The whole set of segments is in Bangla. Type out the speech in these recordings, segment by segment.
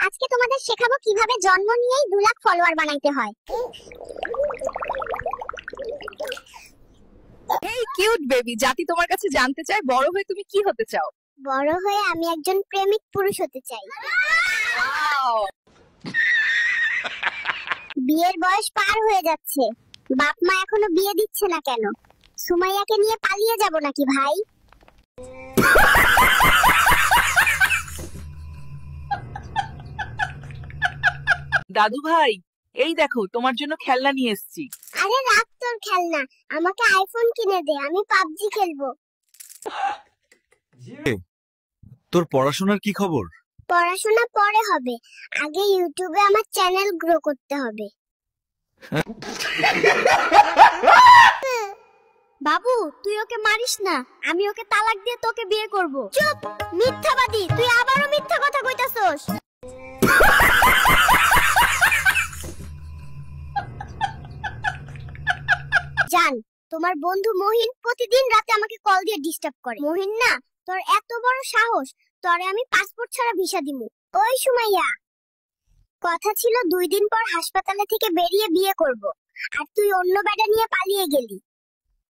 আজকে তোমাদের শেখাবো কিভাবে জন্ম নিয়েই 2 লাখ ফলোয়ার বানাইতে হয়। এই কিউট বেবি, জাতি তোমার কাছে জানতে চায় বড় হয়ে তুমি কি হতে চাও? বড় হয়ে আমি একজন প্রেমিক পুরুষ হতে চাই। বিয়ের বয়স পার হয়ে যাচ্ছে, বাপ মা এখনো বিয়ে দিচ্ছে না কেন? সুমাইয়াকে নিয়ে পালিয়ে যাব নাকি ভাই? দাদু ভাই, এই দেখো তোমার জন্য খেলনা নিয়ে এসেছি। আরে রাখ তোর খেলনা, আমাকে আইফোন কিনে দে, আমি পাবজি খেলবো। তোর পড়াশোনার কি খবর? পড়াশোনা পরে হবে, আগে ইউটিউবে আমার চ্যানেল গ্রো করতে হবে। বাবু তুই ওকে মারিস না, আমি ওকে তালাক দিয়ে তোকে বিয়ে করব। চুপ মিথ্যাবাদী, তুই আবারও মিথ্যা কথা কইতাছস। জান, তোমার বন্ধু মহিন প্রতিদিন রাতে আমাকে কল দিয়ে ডিস্টার্ব করে। মহিন না, তোর এত বড় সাহস, তোরে আমি পাসপোর্ট ছাড়া ভিসা দিমু। ওই সুমাইয়া, কথা ছিল 2 দিন পর হাসপাতালে থেকে বেরিয়ে বিয়ে করব, আর তুই অন্য বেডা নিয়ে পালিয়ে গেলি।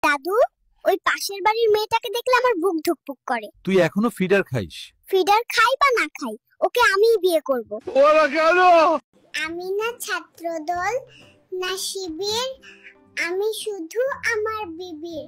দাদু, ওই পাশের বাড়ির মেয়েটাকে দেখলে আমার বুক ধুকপুক করে। তুই এখনো ফিডার খাইস? ফিডার খাই বা না খাই, ওকে আমিই বিয়ে করব। ওরা কেন? আমি না ছাত্রদল, না শিবির, আমি শুধু আমার বিবির।